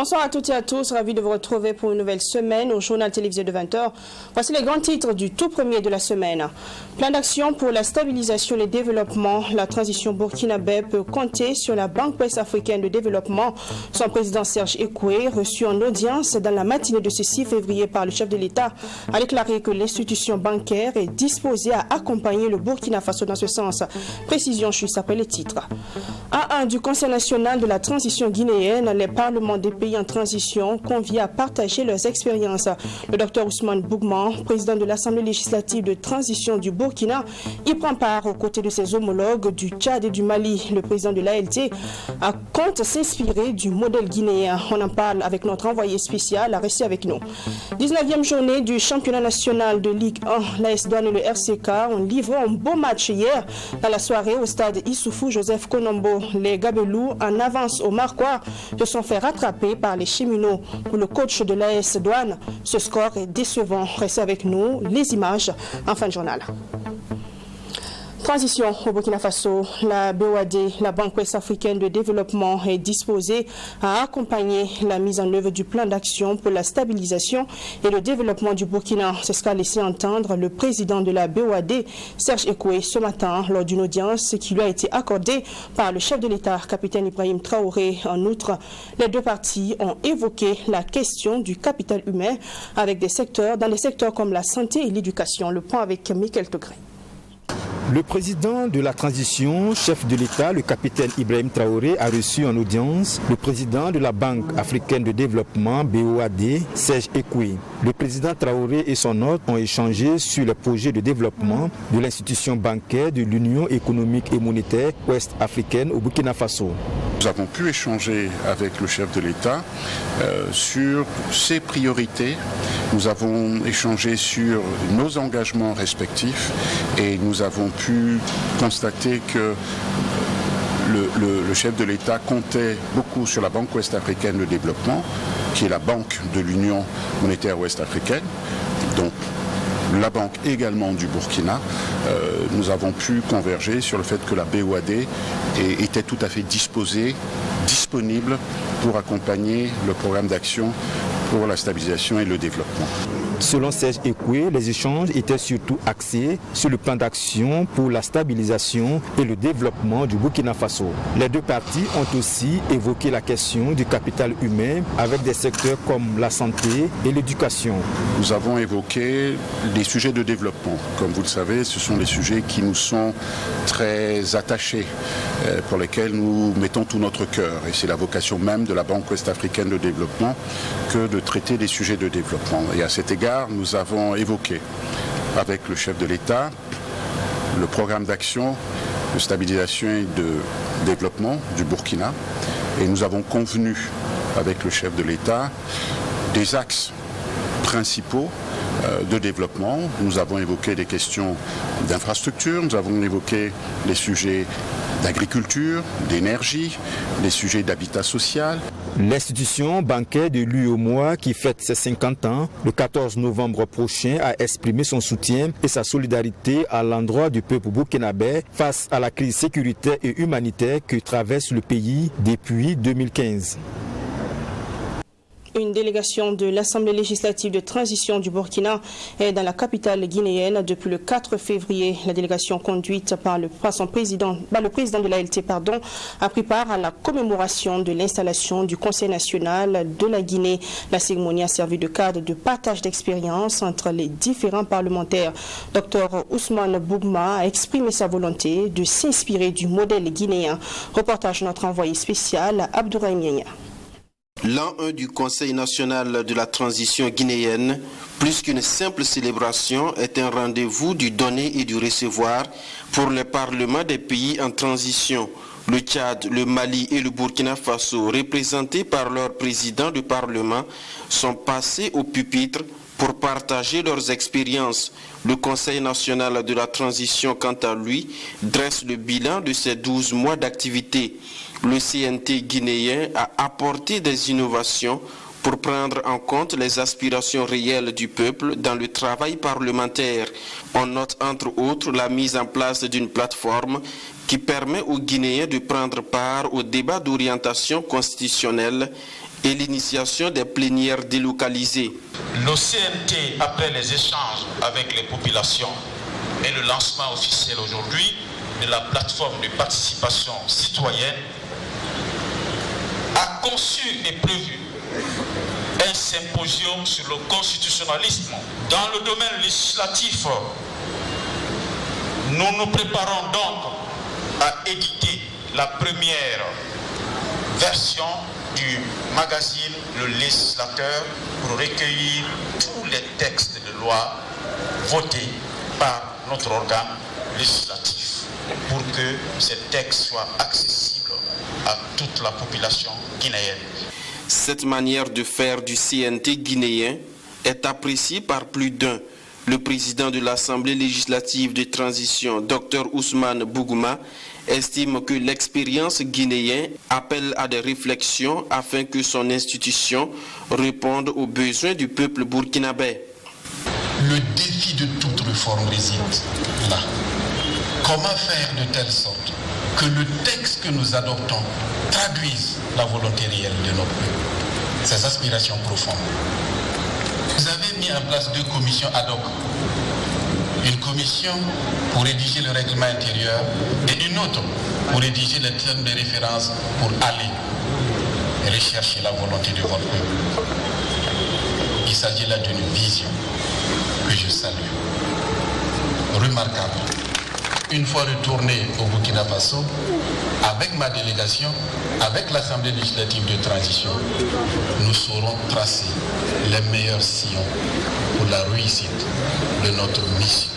Bonsoir à toutes et à tous, ravi de vous retrouver pour une nouvelle semaine au journal télévisé de 20h. Voici les grands titres du tout premier de la semaine. Plan d'action pour la stabilisation et le développement. La transition burkinabé peut compter sur la Banque ouest africaine de développement. Son président Serge Ekoué, reçu en audience dans la matinée de ce 6 février par le chef de l'État, a déclaré que l'institution bancaire est disposée à accompagner le Burkina Faso dans ce sens. Précision juste après les titres. A1 du Conseil national de la transition guinéenne, les parlements des pays en transition conviés à partager leurs expériences. Le docteur Ousmane Bougma, président de l'Assemblée législative de transition du Burkina, y prend part aux côtés de ses homologues du Tchad et du Mali. Le président de l'ALT compte s'inspirer du modèle guinéen. On en parle avec notre envoyé spécial. Restez avec nous. 19e journée du championnat national de Ligue 1. L'AS Douanes et le RCK ont livré un beau match hier dans la soirée au stade Issoufou Joseph Konombo. Les Gabelous, en avance au Marquois, se sont fait rattraper par les cheminots. Pour le coach de l'AS Douanes, ce score est décevant. Restez avec nous, les images en fin de journal. Transition au Burkina Faso, la BOAD, la Banque ouest africaine de développement, est disposée à accompagner la mise en œuvre du plan d'action pour la stabilisation et le développement du Burkina. C'est ce qu'a laissé entendre le président de la BOAD, Serge Ekoué, ce matin lors d'une audience qui lui a été accordée par le chef de l'État, capitaine Ibrahim Traoré. En outre, les deux parties ont évoqué la question du capital humain dans des secteurs comme la santé et l'éducation. Le point avec Michael Togré. Le président de la transition, chef de l'État, le capitaine Ibrahim Traoré, a reçu en audience le président de la Banque africaine de développement, BOAD, Serge Ekoué. Le président Traoré et son hôte ont échangé sur le projet de développement de l'institution bancaire de l'Union économique et monétaire ouest-africaine au Burkina Faso. Nous avons pu échanger avec le chef de l'État sur ses priorités. Nous avons échangé sur nos engagements respectifs et nous avons pu constater que le chef de l'État comptait beaucoup sur la Banque ouest-africaine de développement, qui est la banque de l'Union monétaire ouest-africaine, donc la banque également du Burkina. Nous avons pu converger sur le fait que la BOAD était tout à fait disponible pour accompagner le programme d'action pour la stabilisation et le développement. Selon Serge Ekoué, les échanges étaient surtout axés sur le plan d'action pour la stabilisation et le développement du Burkina Faso. Les deux parties ont aussi évoqué la question du capital humain avec des secteurs comme la santé et l'éducation. Nous avons évoqué les sujets de développement. Comme vous le savez, ce sont des sujets qui nous sont très attachés, pour lesquels nous mettons tout notre cœur. Et c'est la vocation même de la Banque ouest-africaine de développement que de traiter des sujets de développement. Et à cet égard, nous avons évoqué avec le chef de l'État le programme d'action de stabilisation et de développement du Burkina. Et nous avons convenu avec le chef de l'État des axes principaux de développement. Nous avons évoqué des questions d'infrastructure, nous avons évoqué les sujets d'agriculture, d'énergie, les sujets d'habitat social. L'institution bancaire de l'UEMOA, qui fête ses 50 ans, le 14 novembre prochain, a exprimé son soutien et sa solidarité à l'endroit du peuple burkinabé face à la crise sécuritaire et humanitaire que traverse le pays depuis 2015. Une délégation de l'Assemblée législative de transition du Burkina est dans la capitale guinéenne depuis le 4 février. La délégation conduite par le président de l'ALT a pris part à la commémoration de l'installation du Conseil national de la Guinée. La cérémonie a servi de cadre de partage d'expérience entre les différents parlementaires. Dr Ousmane Bougma a exprimé sa volonté de s'inspirer du modèle guinéen. Reportage notre envoyé spécial Abdourahim Niania. L'an 1 du Conseil national de la transition guinéenne, plus qu'une simple célébration, est un rendez-vous du donner et du recevoir pour les parlements des pays en transition. Le Tchad, le Mali et le Burkina Faso, représentés par leurs présidents de parlement, sont passés au pupitre pour partager leurs expériences. Le Conseil national de la transition, quant à lui, dresse le bilan de ces 12 mois d'activité. Le CNT guinéen a apporté des innovations pour prendre en compte les aspirations réelles du peuple dans le travail parlementaire. On note entre autres la mise en place d'une plateforme qui permet aux Guinéens de prendre part au débat d'orientation constitutionnelle et l'initiation des plénières délocalisées. Le CNT, après les échanges avec les populations et le lancement officiel aujourd'hui de la plateforme de participation citoyenne, a conçu et prévu un symposium sur le constitutionnalisme. Dans le domaine législatif, nous nous préparons donc à éditer la première version du magazine Le Législateur pour recueillir tous les textes de loi votés par notre organe législatif pour que ces textes soient accessibles à toute la population guinéenne. Cette manière de faire du CNT guinéen est appréciée par plus d'un. Le président de l'Assemblée législative de transition, Dr Ousmane Bougouma, estime que l'expérience guinéenne appelle à des réflexions afin que son institution réponde aux besoins du peuple burkinabé. Le défi de toute réforme réside là. Comment faire de telle sorte que le texte que nous adoptons traduise la volonté réelle de notre peuple, ses aspirations profondes. Vous avez mis en place 2 commissions ad hoc. Une commission pour rédiger le règlement intérieur et une autre pour rédiger les termes de référence pour aller rechercher la volonté de votre peuple. Il s'agit là d'une vision que je salue, remarquable. Une fois retourné au Burkina Faso, avec ma délégation, avec l'Assemblée législative de transition, nous saurons tracer les meilleurs sillons pour la réussite de notre mission.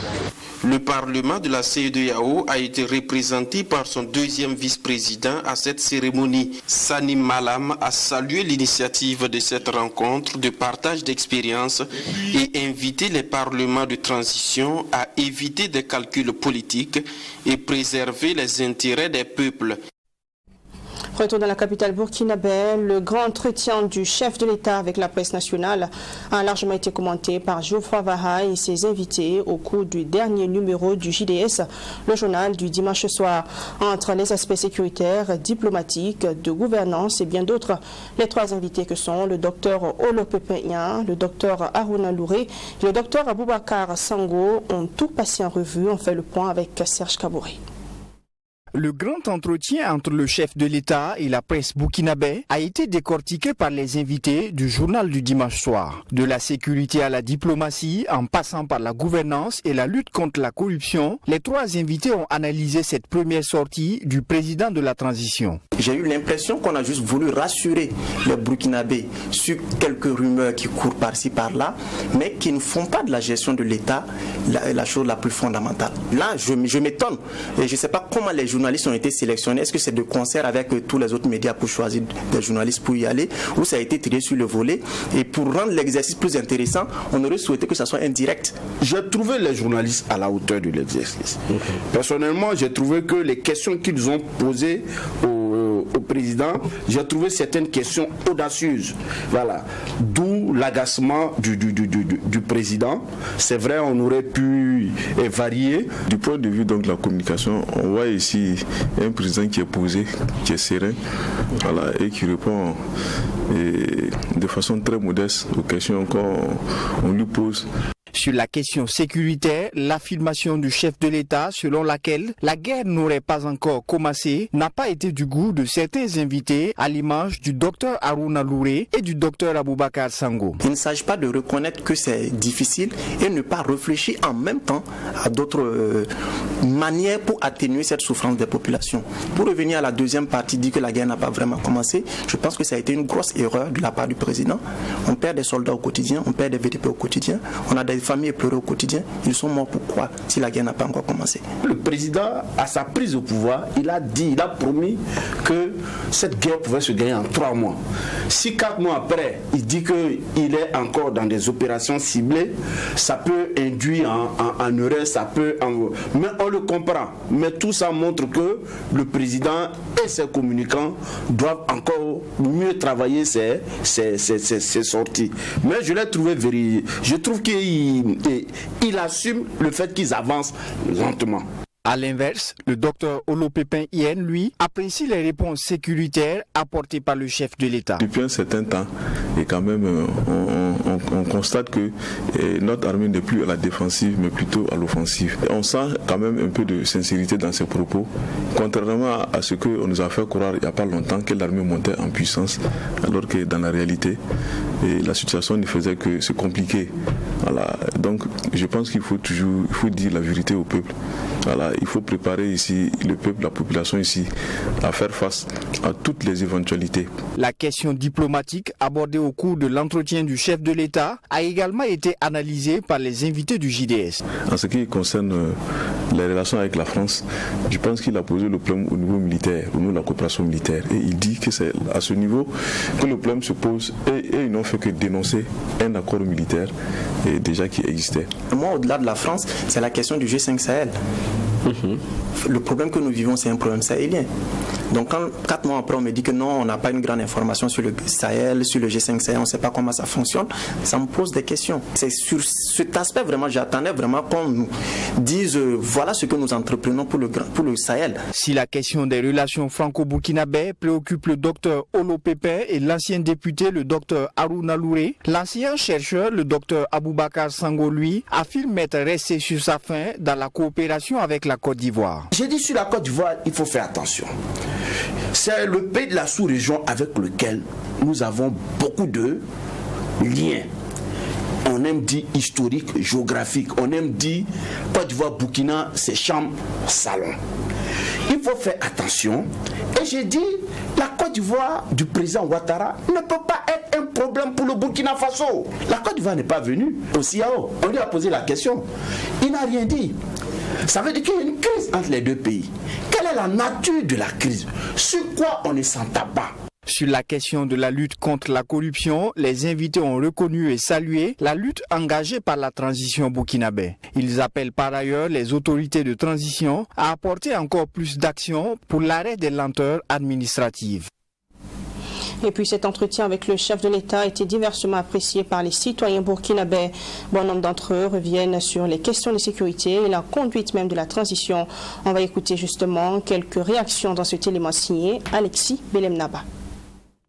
Le Parlement de la CEDEAO a été représenté par son 2e vice-président à cette cérémonie. Sani Malam a salué l'initiative de cette rencontre de partage d'expériences et invité les parlements de transition à éviter des calculs politiques et préserver les intérêts des peuples. Retour dans la capitale burkinabé, le grand entretien du chef de l'État avec la presse nationale a largement été commenté par Geoffroy Vaha et ses invités au cours du dernier numéro du JDS, le journal du dimanche soir. Entre les aspects sécuritaires, diplomatiques, de gouvernance et bien d'autres, les 3 invités que sont le docteur Olopepenya, le docteur Aruna Louré et le docteur Aboubakar Sango ont tout passé en revue. On fait le point avec Serge Kabouré. Le grand entretien entre le chef de l'État et la presse burkinabé a été décortiqué par les invités du journal du dimanche soir. De la sécurité à la diplomatie, en passant par la gouvernance et la lutte contre la corruption, les 3 invités ont analysé cette première sortie du président de la transition. J'ai eu l'impression qu'on a juste voulu rassurer les Burkinabés sur quelques rumeurs qui courent par-ci par-là, mais qui ne font pas de la gestion de l'État la chose la plus fondamentale. Là, je m'étonne. Et je ne sais pas comment les journalistes ont été sélectionnés. Est-ce que c'est de concert avec tous les autres médias pour choisir des journalistes pour y aller, ou ça a été tiré sur le volet? Et pour rendre l'exercice plus intéressant, on aurait souhaité que ça soit indirect. J'ai trouvé les journalistes à la hauteur de l'exercice. Personnellement, j'ai trouvé que les questions qu'ils ont posées au président, j'ai trouvé certaines questions audacieuses. Voilà. D'où l'agacement du président. C'est vrai, on aurait pu varier. Du point de vue donc de la communication, on voit ici un président qui est posé, qui est serein, voilà, et qui répond de façon très modeste aux questions qu'on lui pose. Sur la question sécuritaire, l'affirmation du chef de l'État selon laquelle la guerre n'aurait pas encore commencé n'a pas été du goût de certains invités, à l'image du docteur Aruna Louré et du docteur Aboubakar Sango. Il ne s'agit pas de reconnaître que c'est difficile et ne pas réfléchir en même temps à d'autres manières pour atténuer cette souffrance des populations. Pour revenir à la deuxième partie, dire que la guerre n'a pas vraiment commencé, je pense que ça a été une grosse erreur de la part du président. On perd des soldats au quotidien, on perd des VDP au quotidien, on a des familles éplorées au quotidien. Ils sont morts pourquoi si la guerre n'a pas encore commencé? Le président, à sa prise au pouvoir, il a promis que cette guerre pouvait se gagner en 3 mois. Si 4 mois après, il dit qu'il est encore dans des opérations ciblées, ça peut induire en erreur, mais on le comprend. Mais tout ça montre que le président et ses communicants doivent encore mieux travailler ses sorties. Mais je l'ai trouvé je trouve qu'il assume le fait qu'ils avancent lentement. À l'inverse, le docteur Olo Pépin Yen, lui, apprécie les réponses sécuritaires apportées par le chef de l'État. Depuis un certain temps, et quand même, on constate que notre armée n'est plus à la défensive, mais plutôt à l'offensive. On sent quand même un peu de sincérité dans ses propos, contrairement à ce qu'on nous a fait croire il n'y a pas longtemps que l'armée montait en puissance, alors que dans la réalité, la situation ne faisait que se compliquer. Voilà. Donc, je pense qu'il faut dire la vérité au peuple. Voilà. Il faut préparer ici le peuple, la population ici, à faire face à toutes les éventualités. La question diplomatique abordée au cours de l'entretien du chef de l'État a également été analysée par les invités du JDS. En ce qui concerne les relations avec la France, je pense qu'il a posé le problème au niveau militaire, au niveau de la coopération militaire. Et il dit que c'est à ce niveau que le problème se pose et ils n'ont fait que dénoncer un accord militaire déjà qui existait. Moi, au-delà de la France, c'est la question du G5 Sahel. Le problème que nous vivons, c'est un problème sahélien. Donc quand 4 mois après on me dit que non, on n'a pas une grande information sur le Sahel, sur le G5 Sahel, on ne sait pas comment ça fonctionne, ça me pose des questions. C'est sur cet aspect vraiment, j'attendais vraiment qu'on nous dise voilà ce que nous entreprenons pour le Sahel. Si la question des relations franco-burkinabè préoccupe le docteur Olo Pépin et l'ancien député, le docteur Harouna Louré, l'ancien chercheur, le docteur Aboubakar Sango, lui, affirme être resté sur sa faim dans la coopération avec la Côte d'Ivoire. J'ai dit sur la Côte d'Ivoire, il faut faire attention. C'est le pays de la sous-région avec lequel nous avons beaucoup de liens. On aime dire historique, géographique. On aime dire Côte d'Ivoire, Burkina, c'est chambre, salon. Il faut faire attention. Et j'ai dit, la Côte d'Ivoire du président Ouattara ne peut pas être un problème pour le Burkina Faso. La Côte d'Ivoire n'est pas venue au CIAO. On lui a posé la question. Il n'a rien dit. Ça veut dire qu'il y a une crise entre les deux pays. Quelle est la nature de la crise? Sur quoi on ne s'entend pas? Sur la question de la lutte contre la corruption, les invités ont reconnu et salué la lutte engagée par la transition burkinabè. Ils appellent par ailleurs les autorités de transition à apporter encore plus d'actions pour l'arrêt des lenteurs administratives. Et puis cet entretien avec le chef de l'État a été diversement apprécié par les citoyens burkinabè. Bon nombre d'entre eux reviennent sur les questions de sécurité et la conduite même de la transition. On va écouter justement quelques réactions dans cet élément signé Alexis Belemnaba.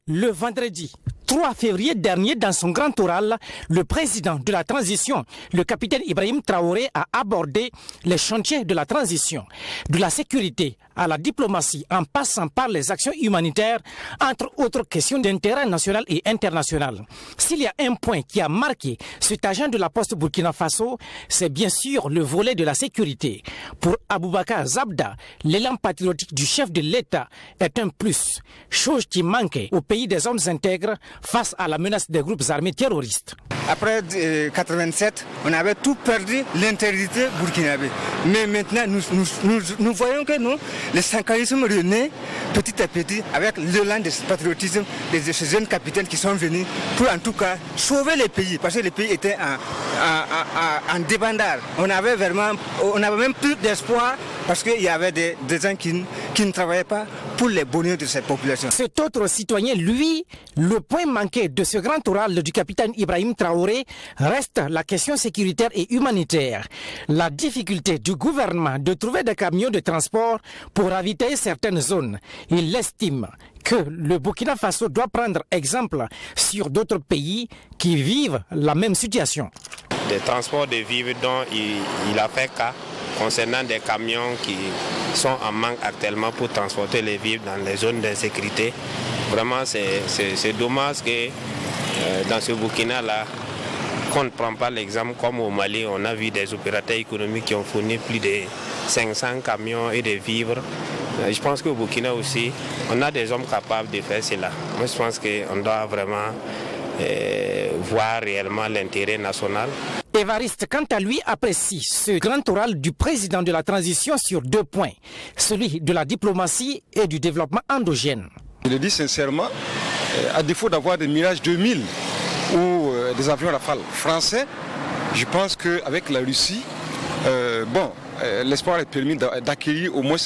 Le vendredi 3 février dernier, dans son grand oral, le président de la transition, le capitaine Ibrahim Traoré, a abordé les chantiers de la transition, de la sécurité à la diplomatie, en passant par les actions humanitaires, entre autres questions d'intérêt national et international. S'il y a un point qui a marqué cet agent de la Poste Burkina Faso, c'est bien sûr le volet de la sécurité. Pour Aboubakar Zabda, l'élan patriotique du chef de l'État est un plus, chose qui manquait au pays des hommes intègres face à la menace des groupes armés terroristes. Après 87, on avait tout perdu, l'intégrité burkinabé. Mais maintenant, nous voyons que nous, le syncrétisme renaît petit à petit avec l'élan de patriotisme de ces jeunes capitaines qui sont venus pour en tout cas sauver le pays, parce que le pays était en débandade. On avait même plus d'espoir parce qu'il y avait des gens qui ne travaillaient pas pour les bonheurs de cette population. Cet autre citoyen, lui, le point manqué de ce grand oral du capitaine Ibrahim Traoré reste la question sécuritaire et humanitaire. La difficulté du gouvernement de trouver des camions de transport pour ravitailler certaines zones. Il estime que le Burkina Faso doit prendre exemple sur d'autres pays qui vivent la même situation. Des transports de vivres dont il a fait cas concernant des camions qui sont en manque actuellement pour transporter les vivres dans les zones d'insécurité. Vraiment, c'est dommage que dans ce Burkina-là, qu'on ne prend pas l'exemple comme au Mali, on a vu des opérateurs économiques qui ont fourni plus de 500 camions et des vivres. Je pense qu'au Burkina aussi, on a des hommes capables de faire cela. Moi, je pense qu'on doit vraiment voir réellement l'intérêt national. Évariste, quant à lui, apprécie ce grand oral du président de la transition sur 2 points, celui de la diplomatie et du développement endogène. Je le dis sincèrement, à défaut d'avoir des Mirage 2000 ou des avions Rafale français, je pense qu'avec la Russie, l'espoir est permis d'acquérir au moins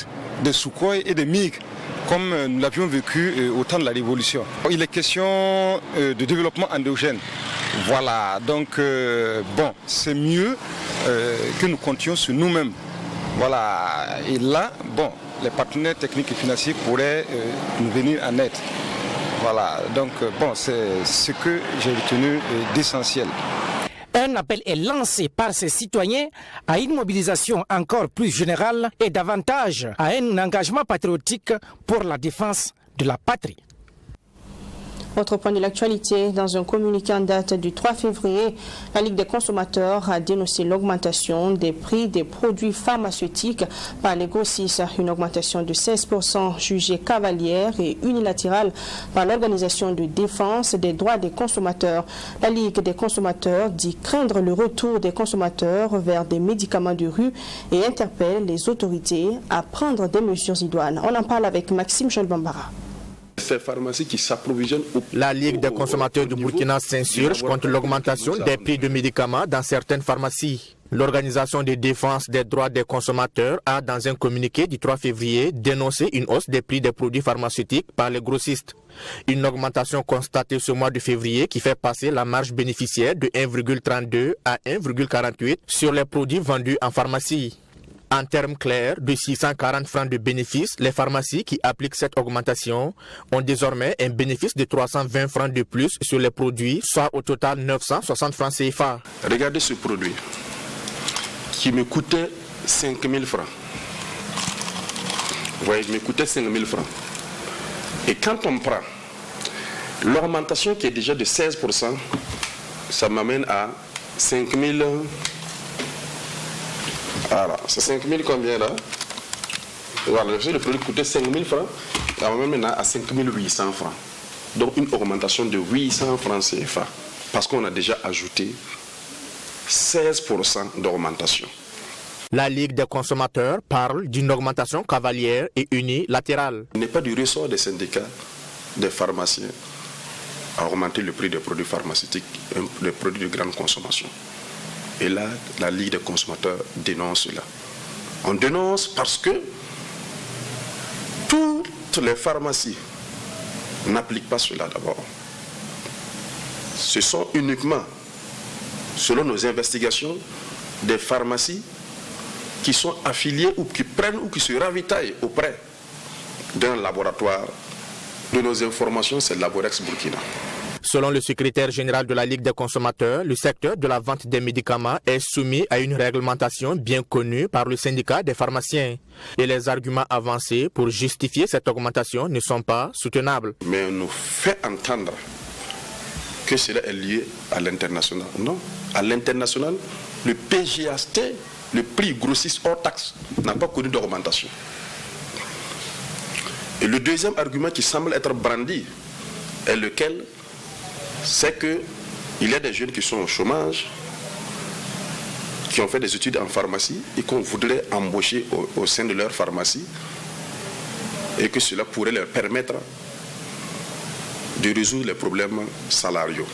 des Sukhoi et des MiG, comme nous l'avions vécu au temps de la Révolution. Il est question de développement endogène. Voilà, donc c'est mieux que nous comptions sur nous-mêmes Voilà, et là, bon, les partenaires techniques et financiers pourraient nous venir en aide. Voilà, donc bon, c'est ce que j'ai retenu d'essentiel. Un appel est lancé par ces citoyens à une mobilisation encore plus générale et davantage à un engagement patriotique pour la défense de la patrie. Autre point de l'actualité, dans un communiqué en date du 3 février, la Ligue des consommateurs a dénoncé l'augmentation des prix des produits pharmaceutiques par les grossistes, une augmentation de 16% jugée cavalière et unilatérale par l'Organisation de défense des droits des consommateurs. La Ligue des consommateurs dit craindre le retour des consommateurs vers des médicaments de rue et interpelle les autorités à prendre des mesures idoines. On en parle avec Maxime Cholbambara. Ces pharmacies qui s'approvisionnent La Ligue des consommateurs du Burkina s'insurge contre l'augmentation des prix de médicaments dans certaines pharmacies. L'Organisation de défense des droits des consommateurs a, dans un communiqué du 3 février, dénoncé une hausse des prix des produits pharmaceutiques par les grossistes. Une augmentation constatée ce mois de février qui fait passer la marge bénéficiaire de 1,32 à 1,48 sur les produits vendus en pharmacie. En termes clairs, de 640 francs de bénéfice, les pharmacies qui appliquent cette augmentation ont désormais un bénéfice de 320 francs de plus sur les produits, soit au total 960 francs CFA. Regardez ce produit qui me coûtait 5 000 francs. Vous voyez, il me coûtait 5 000 francs. Et quand on prend l'augmentation qui est déjà de 16%, ça m'amène à 5 000. Voilà, c'est 5 000 combien là? Voilà, le produit coûtait 5 000 francs, ça m'amène maintenant à 5 800 francs. Donc une augmentation de 800 francs CFA, parce qu'on a déjà ajouté 16% d'augmentation. La Ligue des consommateurs parle d'une augmentation cavalière et unilatérale. Il n'est pas du ressort des syndicats, des pharmaciens, à augmenter le prix des produits pharmaceutiques, les produits de grande consommation. Et là, la Ligue des consommateurs dénonce cela. On dénonce parce que toutes les pharmacies n'appliquent pas cela d'abord. Ce sont uniquement, selon nos investigations, des pharmacies qui sont affiliées ou qui prennent ou qui se ravitaillent auprès d'un laboratoire. De nos informations, c'est Laborex Burkina. Selon le secrétaire général de la Ligue des consommateurs, le secteur de la vente des médicaments est soumis à une réglementation bien connue par le syndicat des pharmaciens. Et les arguments avancés pour justifier cette augmentation ne sont pas soutenables. Mais on nous fait entendre que cela est lié à l'international. Non, à l'international, le PGHT, le prix grossiste hors taxe, n'a pas connu d'augmentation. Et le deuxième argument qui semble être brandi est lequel? C'est qu'il y a des jeunes qui sont au chômage, qui ont fait des études en pharmacie et qu'on voudrait embaucher au sein de leur pharmacie et que cela pourrait leur permettre de résoudre les problèmes salariaux.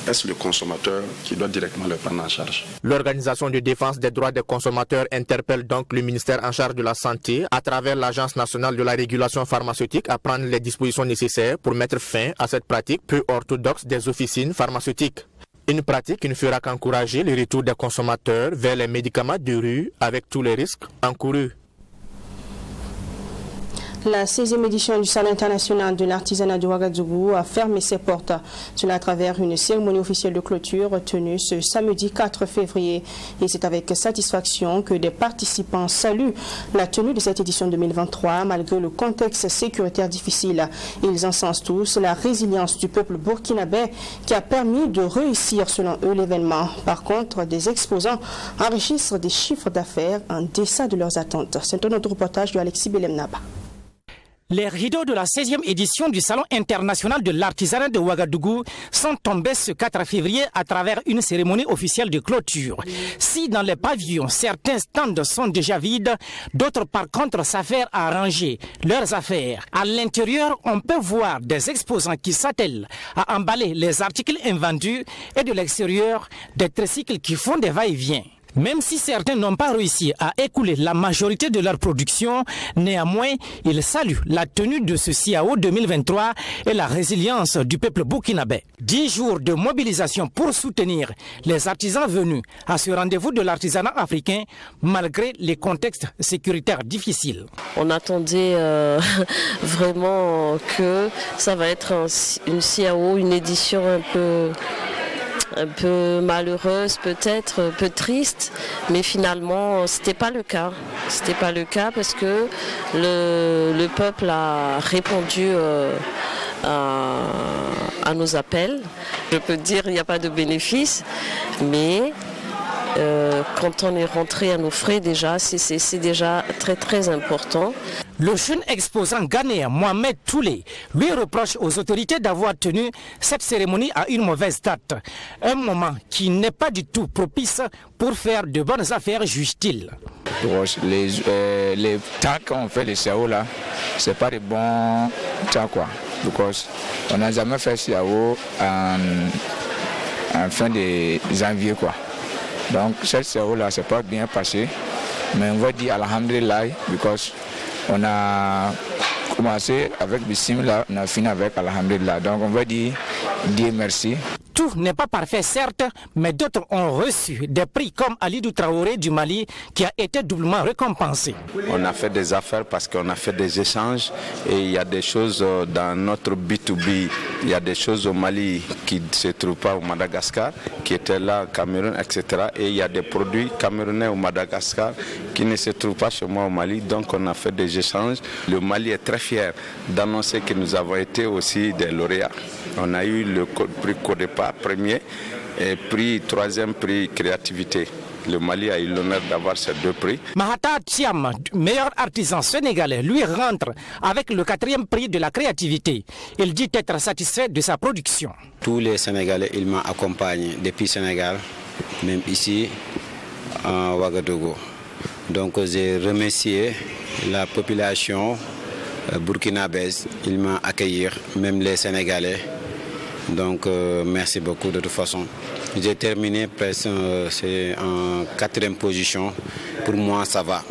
Est-ce le consommateur qui doit directement le prendre en charge? L'Organisation de défense des droits des consommateurs interpelle donc le ministère en charge de la Santé à travers l'Agence nationale de la régulation pharmaceutique à prendre les dispositions nécessaires pour mettre fin à cette pratique peu orthodoxe des officines pharmaceutiques. Une pratique qui ne fera qu'encourager le retour des consommateurs vers les médicaments de rue avec tous les risques encourus. La 16e édition du Salon international de l'artisanat de Ouagadougou a fermé ses portes. Cela à travers une cérémonie officielle de clôture tenue ce samedi 4 février. Et c'est avec satisfaction que des participants saluent la tenue de cette édition 2023 malgré le contexte sécuritaire difficile. Ils encensent tous la résilience du peuple burkinabé qui a permis de réussir selon eux l'événement. Par contre, des exposants enregistrent des chiffres d'affaires en deçà de leurs attentes. C'est un autre reportage de Alexis Belemnaba. Les rideaux de la 16e édition du Salon international de l'artisanat de Ouagadougou sont tombés ce 4 février à travers une cérémonie officielle de clôture. Si dans les pavillons, certains stands sont déjà vides, d'autres par contre s'affairent à ranger leurs affaires. À l'intérieur, on peut voir des exposants qui s'attellent à emballer les articles invendus et de l'extérieur, des tricycles qui font des va-et-vient. Même si certains n'ont pas réussi à écouler la majorité de leur production, néanmoins, ils saluent la tenue de ce CIAO 2023 et la résilience du peuple burkinabé. 10 jours de mobilisation pour soutenir les artisans venus à ce rendez-vous de l'artisanat africain malgré les contextes sécuritaires difficiles. On attendait vraiment que ça va être une CIAO, une édition un peu malheureuse peut-être, un peu triste, mais finalement c'était pas le cas. C'était pas le cas parce que le peuple a répondu à nos appels. Je peux dire qu'il n'y a pas de bénéfice, mais quand on est rentré à nos frais déjà, c'est déjà très très important. Le jeune exposant ghanéen Mohamed Toulé lui reproche aux autorités d'avoir tenu cette cérémonie à une mauvaise date. Un moment qui n'est pas du tout propice pour faire de bonnes affaires, juge-t-il. Les temps qu'on fait les CIAO là, c'est pas des bons temps quoi. Because on n'a jamais fait CIAO en fin de janvier quoi. Donc cette CIAO là, c'est pas bien passé. Mais on va dire alhamdulillah, because on a commencé avec Bismillah, on a fini avec alhamdulillah. Donc on va dire Dieu merci. Tout n'est pas parfait certes, mais d'autres ont reçu des prix comme Alidou Traoré du Mali qui a été doublement récompensé. On a fait des affaires parce qu'on a fait des échanges et il y a des choses dans notre B2B, il y a des choses au Mali qui ne se trouvent pas au Madagascar, qui étaient là au Cameroun, etc. Et il y a des produits camerounais au Madagascar qui ne se trouvent pas chez moi au Mali, donc on a fait des échanges. Le Mali est très fier d'annoncer que nous avons été aussi des lauréats. On a eu le prix Codepa premier et prix troisième prix créativité. Le Mali a eu l'honneur d'avoir ces 2 prix. Mahata Thiam, meilleur artisan sénégalais, lui rentre avec le 4e prix de la créativité. Il dit être satisfait de sa production. Tous les Sénégalais, ils m'ont accompagné depuis Sénégal, même ici à Ouagadougou. Donc j'ai remercié la population burkinabèse, ils m'ont accueilli, même les Sénégalais. Donc merci beaucoup de toute façon. J'ai terminé presque c'est en 4e position. Pour moi ça va.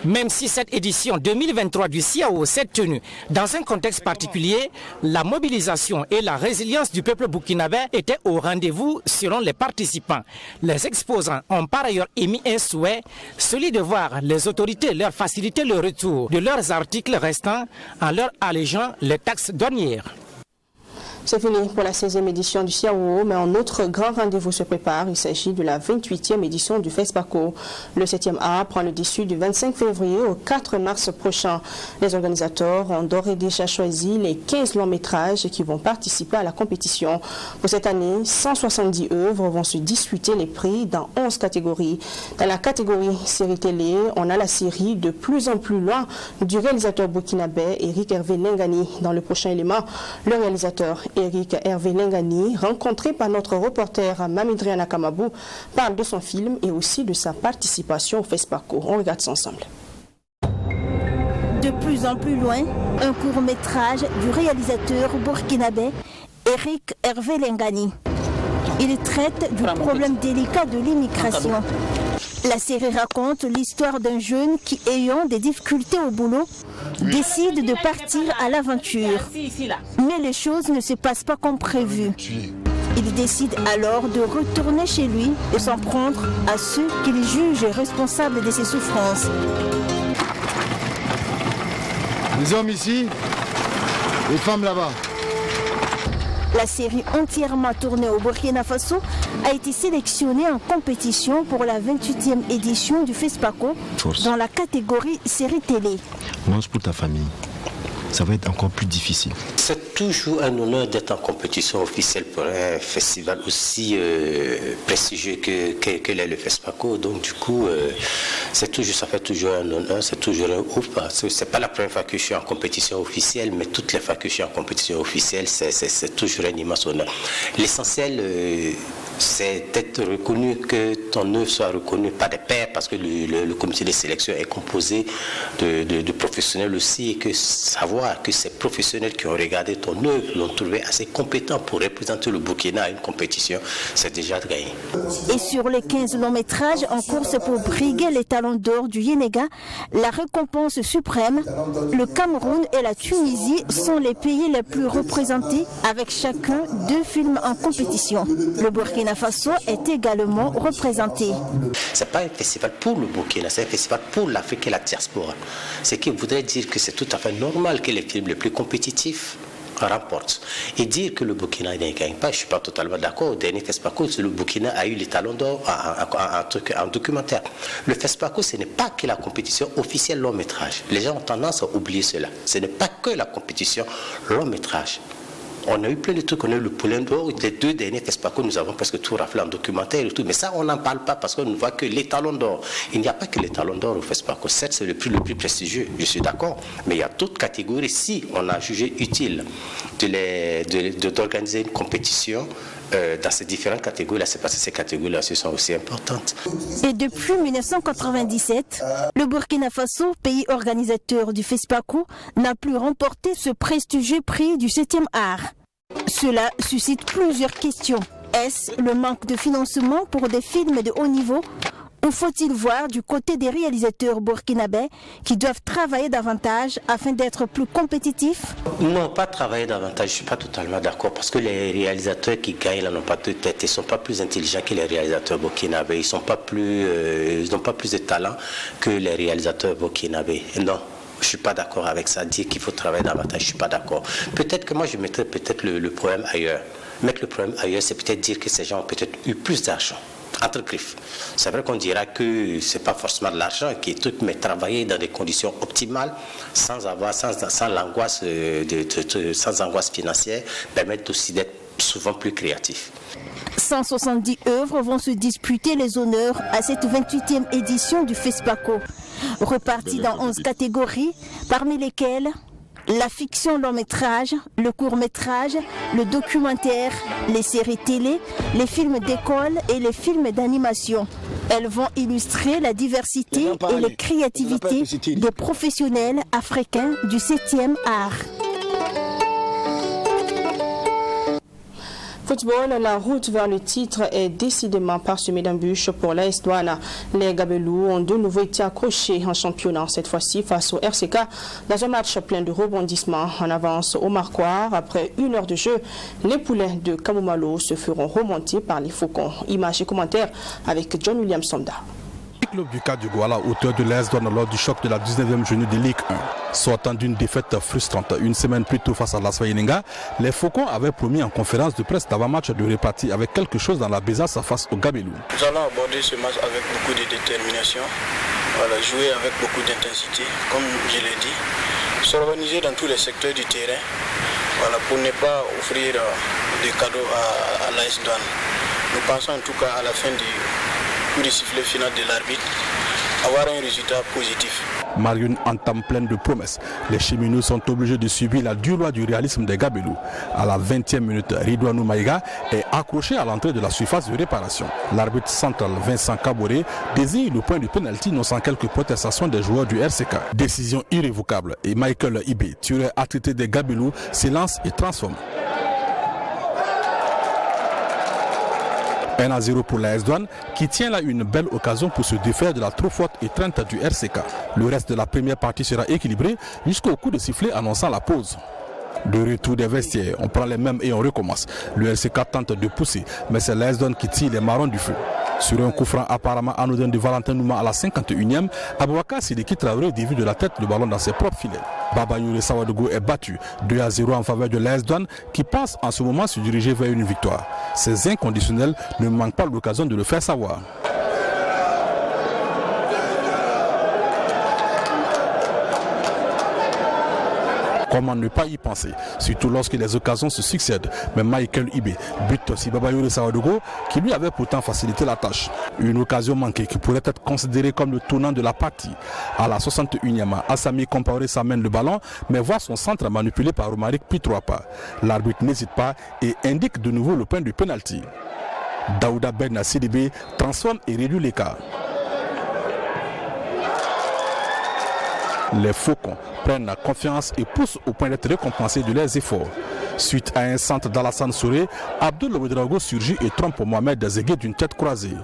Même si cette édition 2023 du CIAO s'est tenue dans un contexte particulier, la mobilisation et la résilience du peuple burkinabé étaient au rendez-vous selon les participants. Les exposants ont par ailleurs émis un souhait, celui de voir les autorités leur faciliter le retour de leurs articles restants en leur allégeant les taxes douanières. C'est fini pour la 16e édition du CIAO, mais un autre grand rendez-vous se prépare. Il s'agit de la 28e édition du FESPACO. Le 7e A prend le dessus du 25 février au 4 mars prochain. Les organisateurs ont d'ores et déjà choisi les 15 longs métrages qui vont participer à la compétition. Pour cette année, 170 œuvres vont se disputer les prix dans 11 catégories. Dans la catégorie série télé, on a la série De plus en plus loin du réalisateur burkinabé Eric Hervé Lengani. Dans le prochain élément, le réalisateur Eric Hervé Lengani, rencontré par notre reporter Mamidriana Kamabou, parle de son film et aussi de sa participation au FESPACO. On regarde ça ensemble. De plus en plus loin, un court-métrage du réalisateur burkinabé Eric Hervé Lengani. Il traite du problème délicat de l'immigration. La série raconte l'histoire d'un jeune qui, ayant des difficultés au boulot, décide de partir à l'aventure. Mais les choses ne se passent pas comme prévu. Il décide alors de retourner chez lui et s'en prendre à ceux qu'il juge responsables de ses souffrances. Les hommes ici, les femmes là-bas. La série entièrement tournée au Burkina Faso a été sélectionnée en compétition pour la 28e édition du FESPACO dans la catégorie série télé. Lance pour ta famille. Ça va être encore plus difficile. C'est toujours un honneur d'être en compétition officielle pour un festival aussi prestigieux que l'est le FESPACO. Donc du coup, ça fait toujours un honneur, c'est toujours un ouf. C'est pas la première fois que je suis en compétition officielle, mais toutes les fois que je suis en compétition officielle, c'est toujours un immense honneur. L'essentiel, c'est d'être reconnu, que ton œuvre soit reconnue par des pairs, parce que le comité de sélection est composé de professionnels aussi, et que savoir que ces professionnels qui ont regardé ton œuvre l'ont trouvé assez compétent pour représenter le Burkina à une compétition, c'est déjà gagné. Et sur les 15 longs métrages en course pour briguer les talons d'or du Yénéga, la récompense suprême, le Cameroun et la Tunisie sont les pays les plus représentés, avec chacun 2 films en compétition. Le Burkina Faso est également représenté. Ce n'est pas un festival pour le Burkina, c'est un festival pour l'Afrique et la diaspora. Ce qui voudrait dire que c'est tout à fait normal que les films les plus compétitifs remportent. Et dire que le Burkina ne gagne pas, je ne suis pas totalement d'accord. Au dernier FESPACO, le Burkina a eu les talons d'or en documentaire. Le FESPACO, ce n'est pas que la compétition officielle long métrage. Les gens ont tendance à oublier cela. Ce n'est pas que la compétition long métrage. On a eu plein de trucs, on a eu le Poulain d'or, les 2 derniers FESPACO, nous avons presque tout raflé en documentaire et tout, mais ça on n'en parle pas parce qu'on ne voit que les talons d'or. Il n'y a pas que les talons d'or au FESPACO, certes c'est le prix le plus prestigieux, je suis d'accord, mais il y a d'autres catégories. Si on a jugé utile d'organiser une compétition dans ces différentes catégories-là, c'est parce que ces catégories-là sont aussi importantes. Et depuis 1997, le Burkina Faso, pays organisateur du FESPACO, n'a plus remporté ce prestigieux prix du 7e art. Cela suscite plusieurs questions. Est-ce le manque de financement pour des films de haut niveau ? Ou faut-il voir du côté des réalisateurs burkinabés qui doivent travailler davantage afin d'être plus compétitifs? Non, pas travailler davantage, je ne suis pas totalement d'accord, parce que les réalisateurs qui gagnent là n'ont pas de tête, ils ne sont pas plus intelligents que les réalisateurs burkinabés, ils n'ont pas plus de talent que les réalisateurs burkinabés. Non. Je ne suis pas d'accord avec ça, dire qu'il faut travailler davantage, je ne suis pas d'accord. Peut-être que moi je mettrais peut-être le problème ailleurs. Mettre le problème ailleurs, c'est peut-être dire que ces gens ont peut-être eu plus d'argent. Entre griffes. C'est vrai qu'on dira que ce n'est pas forcément de l'argent qui est tout, mais travailler dans des conditions optimales, sans l'angoisse sans angoisse financière, permet aussi d'être souvent plus créatif. 170 œuvres vont se disputer les honneurs à cette 28e édition du FESPACO, reparties dans 11 catégories, parmi lesquelles la fiction long métrage, le court métrage, le documentaire, les séries télé, les films d'école et les films d'animation. Elles vont illustrer la diversité et la créativité des professionnels africains du 7e art. Football, la route vers le titre est décidément parsemée d'embûches pour l'AS Douane. Les Gabelous ont de nouveau été accrochés en championnat, cette fois-ci face au RCK, dans un match plein de rebondissements. En avance au marquoir, après 1 heure de jeu, les poulains de Kamoumalo se feront remonter par les Faucons. Images et commentaires avec John William Sonda. Le club du Cap du Douala, auteur de l'AS Douane lors du choc de la 19e journée de Ligue 1. Sortant d'une défaite frustrante une semaine plus tôt face à l'AS Fayenenga, les Faucons avaient promis en conférence de presse d'avant-match de repartir avec quelque chose dans la besace face au Gabelou. Nous allons aborder ce match avec beaucoup de détermination, jouer avec beaucoup d'intensité, comme je l'ai dit, s'organiser dans tous les secteurs du terrain pour ne pas offrir de cadeaux à l'AS Douane. Nous pensons en tout cas à la fin du sifflet final de l'arbitre, avoir un résultat positif. Marion entame pleine de promesses. Les cheminots sont obligés de subir la dure loi du réalisme des Gabelous. À la 20e minute, Ridouanou Maïga est accroché à l'entrée de la surface de réparation. L'arbitre central Vincent Kaboré désigne le point de pénalty non sans quelques protestations des joueurs du RCK. Décision irrévocable et Michael Ibé, tueur attrité des Gabelous, s'élance et transforme. 1-0 pour l'AS Douane qui tient là une belle occasion pour se défaire de la trop forte étreinte du RCK. Le reste de la première partie sera équilibré jusqu'au coup de sifflet annonçant la pause. De retour des vestiaires, on prend les mêmes et on recommence. Le RCK tente de pousser, mais c'est l'AS Douane qui tire les marrons du feu. Sur un coup franc apparemment anodin de Valentin Nouma à la 51e, Aboubakar Sidiki Traoré dévie de la tête le ballon dans ses propres filets. Baba Youre Sawadogo est battu 2-0 en faveur de l'AS Douane qui pense en ce moment se diriger vers une victoire. Ces inconditionnels ne manquent pas l'occasion de le faire savoir. Comment ne pas y penser, surtout lorsque les occasions se succèdent. Mais Michael Ibé bute aussi Baba Youre Sawadogo qui lui avait pourtant facilité la tâche. Une occasion manquée qui pourrait être considérée comme le tournant de la partie. À la 61e, Assami Compaoré s'amène le ballon mais voit son centre manipulé par Romaric puis 3 pas. L'arbitre n'hésite pas et indique de nouveau le point du penalty. Daouda Ben Sidibé transforme et réduit l'écart. Les Faucons prennent la confiance et poussent au point d'être récompensés de leurs efforts. Suite à un centre d'Alassane Souré, Abdoul Ouedraogo surgit et trompe Mohamed Dazégué d'une tête croisée.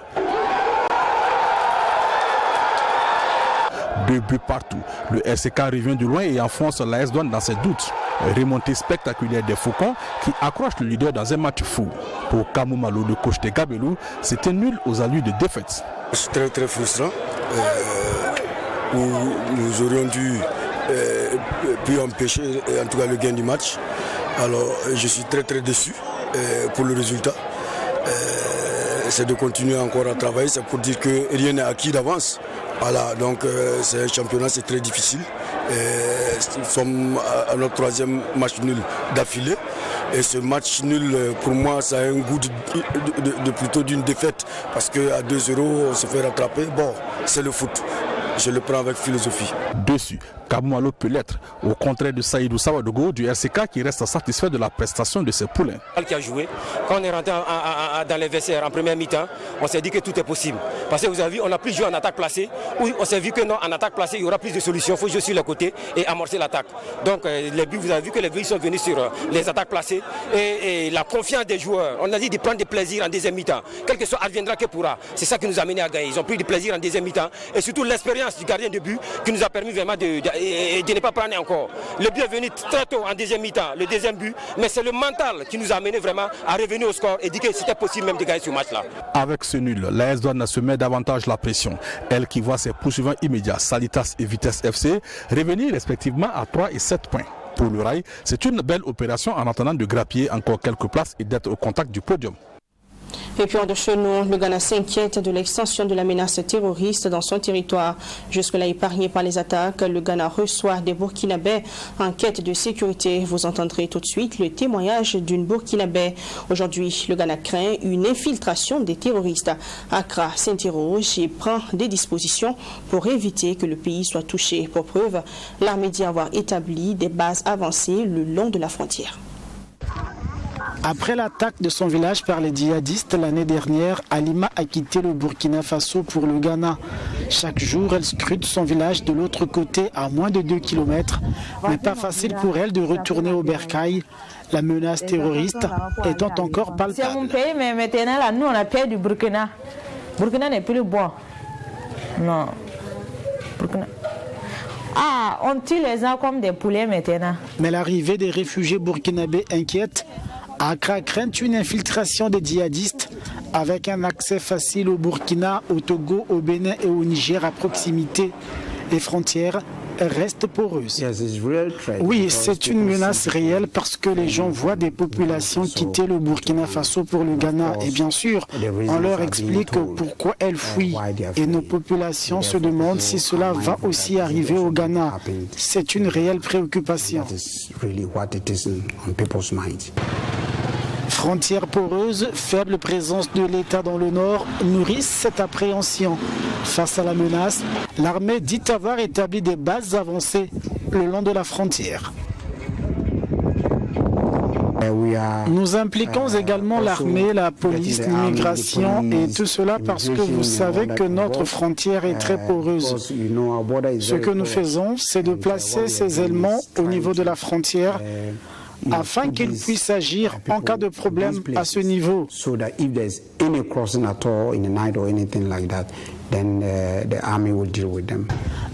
2 buts partout. Le RCK revient de loin et enfonce l'AS Douanes dans ses doutes. Remontée spectaculaire des Faucons qui accroche le leader dans un match fou. Pour Kamou Malo, le coach des Gabelou, c'était nul aux allures de défaite. C'est très très frustrant. Nous aurions dû pu empêcher en tout cas le gain du match. Alors je suis très très déçu pour le résultat. C'est de continuer encore à travailler, c'est pour dire que rien n'est acquis d'avance. Voilà, donc c'est un championnat, c'est très difficile. Nous sommes à notre 3e match nul d'affilée. Et ce match nul, pour moi, ça a un goût plutôt d'une défaite. Parce qu'à 2-0, on se fait rattraper. Bon, c'est le foot. Je le prends avec philosophie. Dessus, Kamoualo peut l'être, au contraire de Saïdou Sawadogo du RCK qui reste satisfait de la prestation de ses poulains. Qui a joué. Quand on est rentré dans les vestiaires en première mi-temps, on s'est dit que tout est possible. Parce que vous avez vu, on n'a plus joué en attaque placée, où on s'est vu que non, en attaque placée, il y aura plus de solutions. Il faut jouer sur le côté et amorcer l'attaque. Donc les buts, vous avez vu que les buts sont venus sur les attaques placées et la confiance des joueurs. On a dit de prendre du plaisir en deuxième mi-temps. Quel que soit adviendra que pourra. C'est ça qui nous a amené à gagner. Ils ont pris du plaisir en deuxième mi-temps et surtout l'expérience du gardien de but qui nous a permis vraiment de ne pas prendre encore. Le but est venu très tôt en deuxième mi-temps, le deuxième but, mais c'est le mental qui nous a amené vraiment à revenir au score et dire que c'était possible même de gagner ce match-là. Avec ce nul, l'AS Douanes se met davantage la pression. Elle qui voit ses poursuivants immédiats, Salitas et Vitesse FC, revenir respectivement à 3 et 7 points. Pour le Rail, c'est une belle opération en attendant de grappiller encore quelques places et d'être au contact du podium. Et puis en de chez nous, le Ghana s'inquiète de l'extension de la menace terroriste dans son territoire. Jusque-là épargné par les attaques, le Ghana reçoit des Burkinabés en quête de sécurité. Vous entendrez tout de suite le témoignage d'une Burkinabé. Aujourd'hui, le Ghana craint une infiltration des terroristes. Accra s'interroge et prend des dispositions pour éviter que le pays soit touché. Pour preuve, l'armée dit avoir établi des bases avancées le long de la frontière. Après l'attaque de son village par les djihadistes l'année dernière, Halima a quitté le Burkina Faso pour le Ghana. Chaque jour, elle scrute son village de l'autre côté à moins de 2 km. Mais pas facile pour elle de retourner au Bercail, la menace terroriste étant encore palpable. C'est mon pays, mais maintenant, là, nous, on a peur du Burkina. Burkina n'est plus le bon. Non. Burkina. Ah, on tue les gens comme des poulets maintenant. Mais l'arrivée des réfugiés burkinabés inquiète. Accra craint une infiltration des djihadistes avec un accès facile au Burkina, au Togo, au Bénin et au Niger à proximité. Les frontières restent poreuses. Oui, c'est une menace réelle parce que les gens voient des populations quitter le Burkina Faso pour le Ghana et bien sûr, on leur explique pourquoi elles fuient et nos populations se demandent si cela va aussi arriver au Ghana. C'est une réelle préoccupation. Frontières poreuses, faible présence de l'État dans le nord nourrissent cette appréhension. Face à la menace, l'armée dit avoir établi des bases avancées le long de la frontière. Nous impliquons également l'armée, la police, l'immigration et tout cela parce que vous savez que notre frontière est très poreuse. Ce que nous faisons, c'est de placer ces éléments au niveau de la frontière afin qu'ils puissent agir en cas de problème à ce niveau.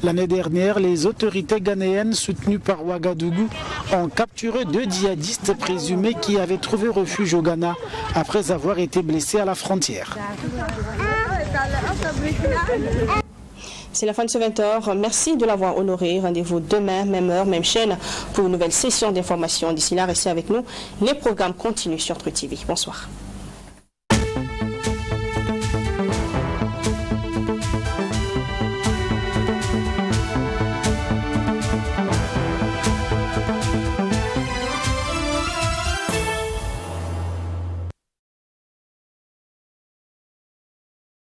L'année dernière, les autorités ghanéennes soutenues par Ouagadougou ont capturé 2 djihadistes présumés qui avaient trouvé refuge au Ghana après avoir été blessés à la frontière. C'est la fin de ce 20h. Merci de l'avoir honoré. Rendez-vous demain, même heure, même chaîne, pour une nouvelle session d'information. D'ici là, restez avec nous. Les programmes continuent sur True TV. Bonsoir.